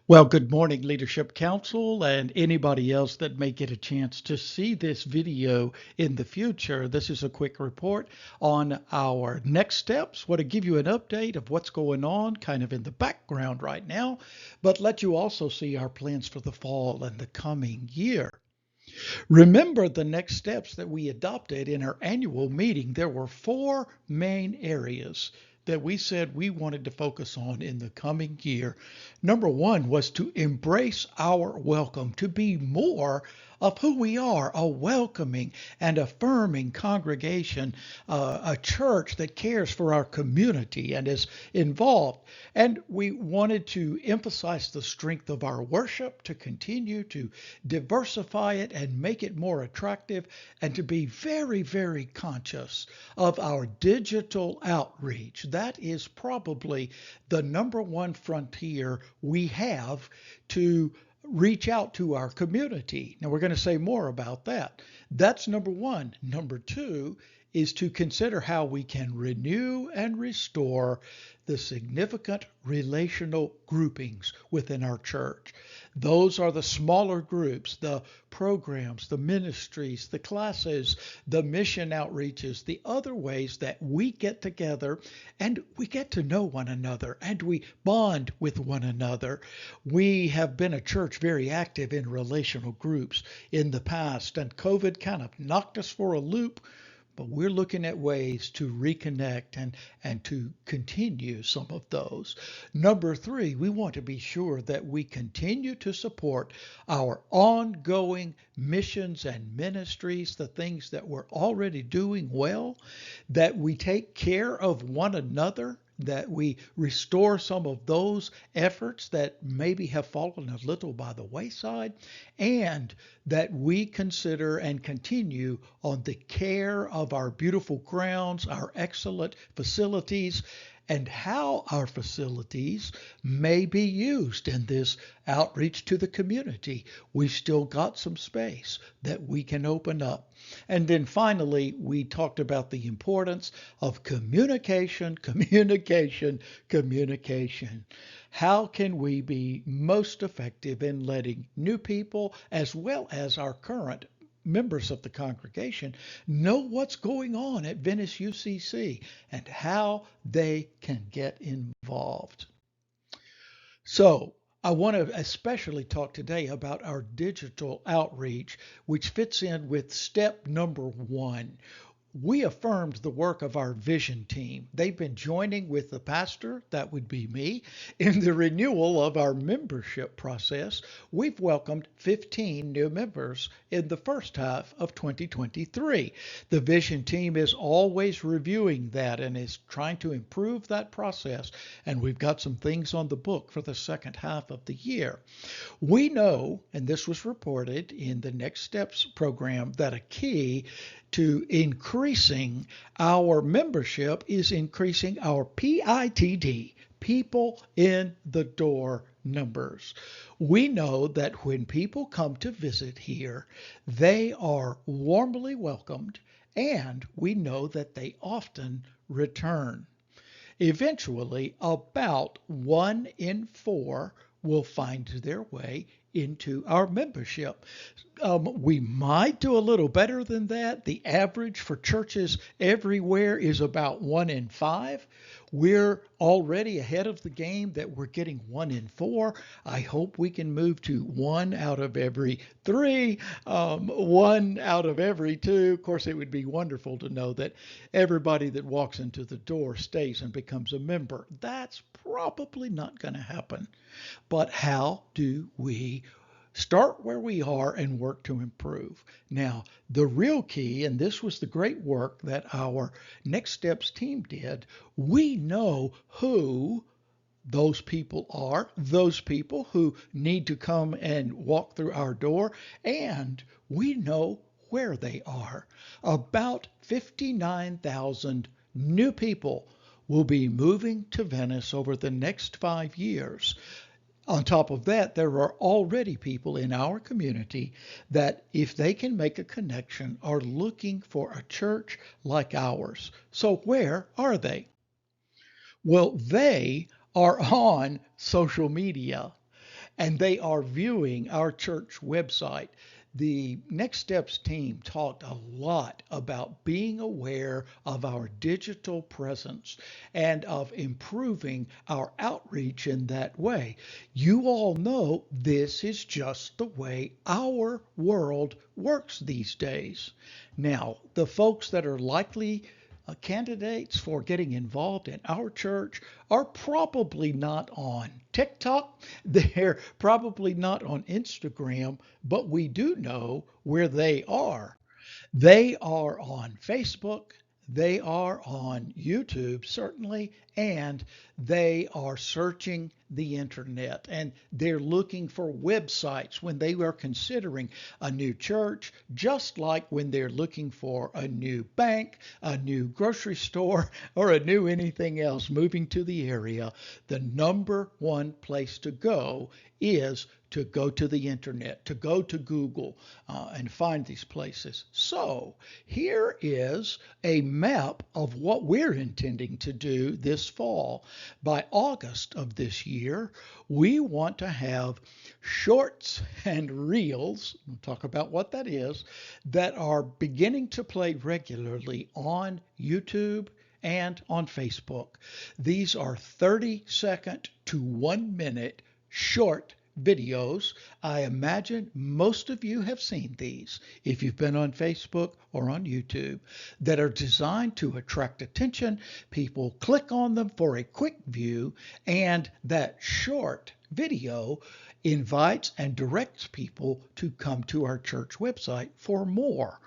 Well, good morning, Leadership Council, and anybody else that may get a chance to see this video in the future. This is a quick report on our next steps. Want to give you an update of what's going on kind of in the background right now, but let you also see our plans for the fall and the coming year. Remember the next steps that we adopted in our annual meeting. There were four main areas that we said we wanted to focus on in the coming year. Number one was to embrace our welcome, to be more of who we are, a welcoming and affirming congregation, a church that cares for our community and is involved. And we wanted to emphasize the strength of our worship, to continue to diversify it and make it more attractive, and to be very, very conscious of our digital outreach. That is probably the number one frontier we have to reach out to our community. Now, we're going to say more about that. That's number one. Number two is to consider how we can renew and restore the significant relational groupings within our church. Those are the smaller groups, the programs, the ministries, the classes, the mission outreaches, the other ways that we get together and we get to know one another and we bond with one another. We have been a church very active in relational groups in the past, and COVID kind of knocked us for a loop, but we're looking at ways to reconnect and to continue some of those. Number three, we want to be sure that we continue to support our ongoing missions and ministries, the things that we're already doing well, that we take care of one another, that we restore some of those efforts that maybe have fallen a little by the wayside, and that we consider and continue on the care of our beautiful grounds, our excellent facilities, and how our facilities may be used in this outreach to the community. We've still got some space that we can open up. And then finally, we talked about the importance of communication, communication, communication. How can we be most effective in letting new people, as well as our current members of the congregation, know what's going on at Venice UCC and how they can get involved? So, I want to especially talk today about our digital outreach, which fits in with step number one. We affirmed the work of our vision team. They've been joining with the pastor, that would be me, in the renewal of our membership process. We've welcomed 15 new members in the first half of 2023. The vision team is always reviewing that and is trying to improve that process, and we've got some things on the book for the second half of the year. We know, and this was reported in the Next Steps program, that a key to increasing our membership is increasing our PITD, people in the door numbers. We know that when people come to visit here, they are warmly welcomed, and we know that they often return. Eventually, about 1 in 4 will find their way into our membership. We might do a little better than that. The average for churches everywhere is about 1 in 5. We're already ahead of the game that we're getting 1 in 4. I hope we can move to 1 out of every 3, 1 out of every 2. Of course, it would be wonderful to know that everybody that walks into the door stays and becomes a member. That's probably not going to happen. But how do we start where we are and work to improve? Now, the real key, and this was the great work that our Next Steps team did, we know who those people are, those people who need to come and walk through our door, and we know where they are. About 59,000 new people will be moving to Venice over the next 5 years. On top of that, there are already people in our community that, if they can make a connection, are looking for a church like ours. So where are they? Well, they are on social media. and they are viewing our church website. The Next Steps team talked a lot about being aware of our digital presence and of improving our outreach in that way. You all know this is just the way our world works these days. Now, the folks that are likely candidates for getting involved in our church are probably not on TikTok. They're probably not on Instagram, but we do know where they are. They are on Facebook, they are on YouTube, certainly, and they are searching the internet and they're looking for websites when they are considering a new church, just like when they're looking for a new bank, a new grocery store, or a new anything else moving to the area. The number one place to go is to go to the internet, to go to Google and find these places. So here is a map of what we're intending to do this fall. By August of this year, we want to have shorts and reels, we'll talk about what that is, that are beginning to play regularly on YouTube and on Facebook. These are 30-second to 1-minute short videos. I imagine most of you have seen these if you've been on Facebook or on YouTube, that are designed to attract attention. People click on them for a quick view, and that short video invites and directs people to come to our church website for more.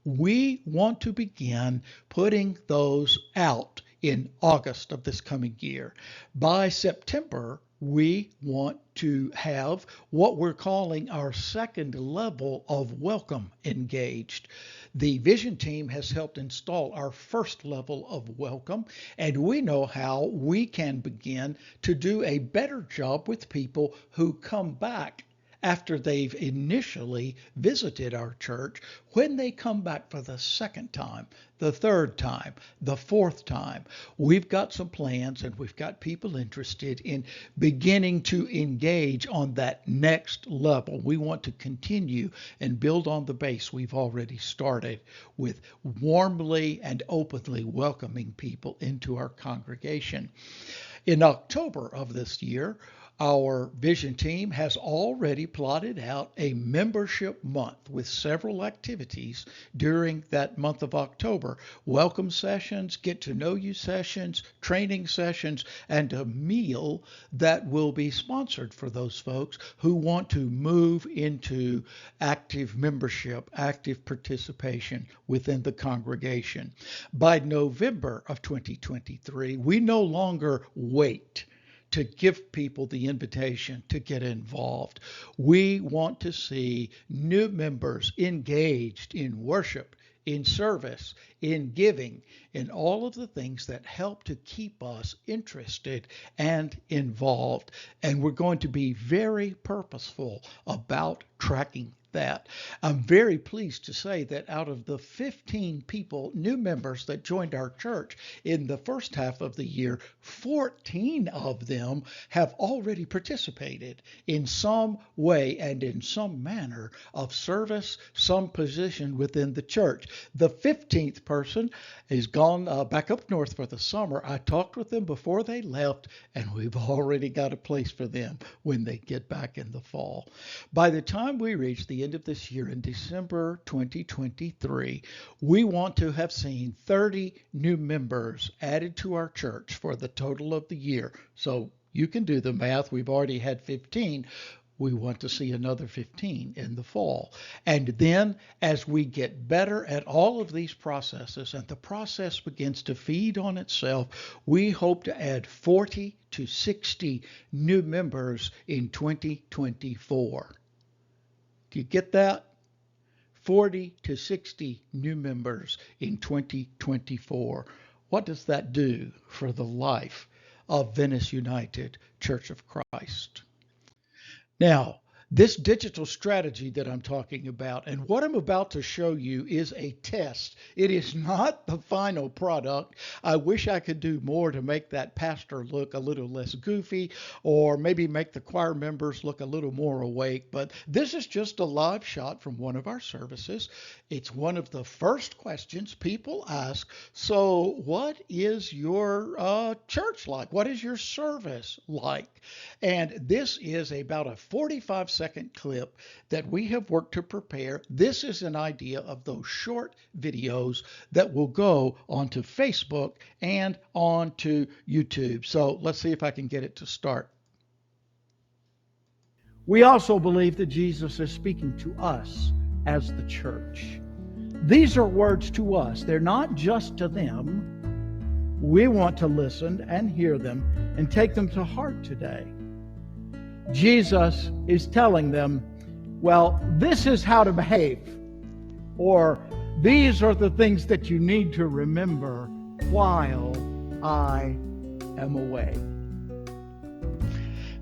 We want to begin putting those out in August of this coming year. By September, we want to have what we're calling our second level of welcome engaged. The vision team has helped install our first level of welcome, and we know how we can begin to do a better job with people who come back after they've initially visited our church. When they come back for the second time, the third time, the fourth time, we've got some plans and we've got people interested in beginning to engage on that next level. We want to continue and build on the base we've already started with warmly and openly welcoming people into our congregation. In October of this year, our vision team has already plotted out a membership month with several activities during that month of October. Welcome sessions, get to know you sessions, training sessions, and a meal that will be sponsored for those folks who want to move into active membership, active participation within the congregation. By November of 2023, we no longer wait to give people the invitation to get involved. We want to see new members engaged in worship, in service, in giving, in all of the things that help to keep us interested and involved. And we're going to be very purposeful about tracking that. I'm very pleased to say that out of the 15 people, new members that joined our church in the first half of the year, 14 of them have already participated in some way and in some manner of service, some position within the church. The 15th person is gone back up north for the summer. I talked with them before they left, and we've already got a place for them when they get back in the fall. By the time we reach the end of this year in December 2023, we want to have seen 30 new members added to our church for the total of the year. So you can do the math. We've already had 15. We want to see another 15 in the fall. And then as we get better at all of these processes and the process begins to feed on itself, we hope to add 40 to 60 new members in 2024. Do you get that? 40 to 60 new members in 2024. What does that do for the life of Venice United Church of Christ? Now, This digital strategy that I'm talking about and what I'm about to show you is a test. It is not the final product. I wish I could do more to make that pastor look a little less goofy or maybe make the choir members look a little more awake, but this is just a live shot from one of our services. It's one of the first questions people ask. So, what is your church like? What is your service like? And this is about a 45-second clip that we have worked to prepare. This is an idea of those short videos that will go onto Facebook and onto YouTube. So let's see if I can get it to start. We also believe that Jesus is speaking to us as the church. These are words to us. They're not just to them. We want to listen and hear them and take them to heart today. Jesus is telling them, well, this is how to behave, or these are the things that you need to remember while I am away.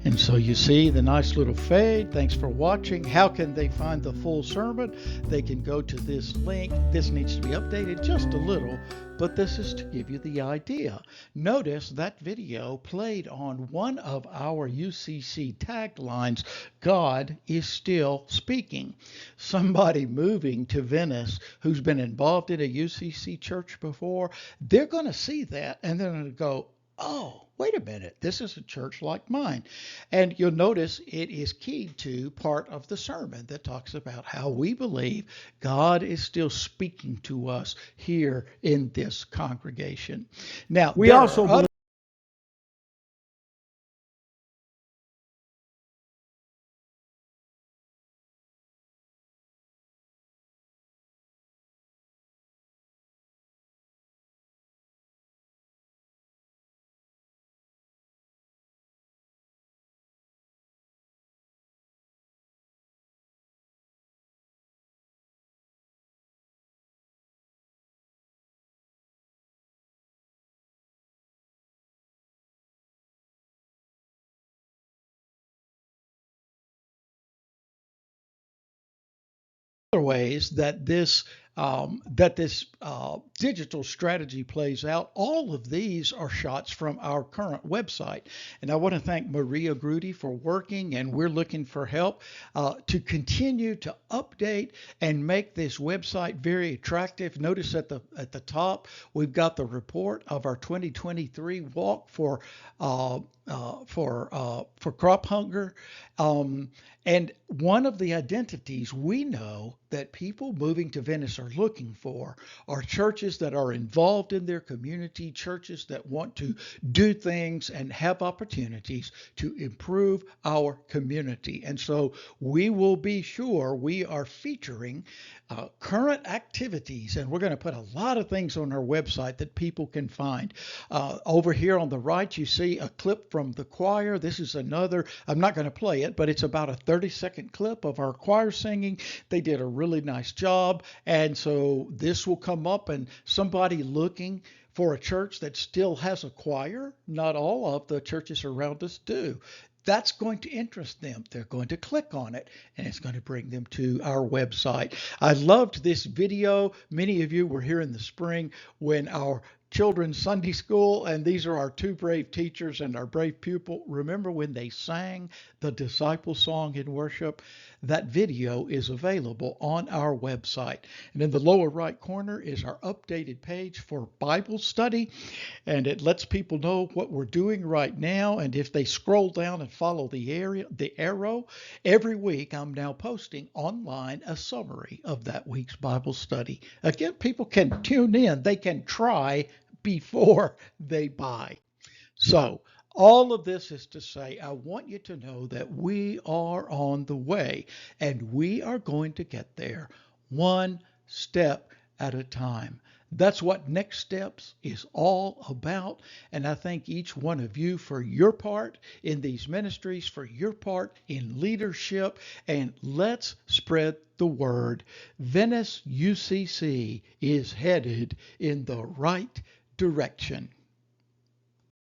And so you see the nice little fade. Thanks for watching. How can they find the full sermon? They can go to this link. This needs to be updated just a little, but this is to give you the idea. Notice that video played on one of our UCC taglines, God is still speaking. Somebody moving to Venice who's been involved in a UCC church before, they're going to see that and they're going to go, oh, wait a minute, this is a church like mine. And you'll notice it is keyed to part of the sermon that talks about how we believe God is still speaking to us here in this congregation. Now, we also believe other ways that this digital strategy plays out. All of these are shots from our current website, and I want to thank Maria Grudy for working, and we're looking for help to continue to update and make this website very attractive. Notice at the top we've got the report of our 2023 walk for crop hunger. And one of the identities we know that people moving to Venice are looking for are churches that are involved in their community, churches that want to do things and have opportunities to improve our community. And so we will be sure we are featuring current activities, and we're going to put a lot of things on our website that people can find. Over here on the right, you see a clip from the choir. This is another, I'm not going to play it, but it's about a 30-second clip of our choir singing. They did a really nice job, and so this will come up, and somebody looking for a church that still has a choir, not all of the churches around us do. That's going to interest them. They're going to click on it, and it's going to bring them to our website. I loved this video. Many of you were here in the spring when our children's Sunday school, and these are our two brave teachers and our brave pupil. Remember when they sang the disciple song in worship? That video is available on our website. And in the lower right corner is our updated page for Bible study, and it lets people know what we're doing right now. And if they scroll down and follow the arrow, every week I'm now posting online a summary of that week's Bible study. Again, people can tune in. They can try before they buy. So all of this is to say, I want you to know that we are on the way, and we are going to get there one step at a time. That's what Next Steps is all about. And I thank each one of you for your part in these ministries, for your part in leadership, and let's spread the word. Venice UCC is headed in the right direction.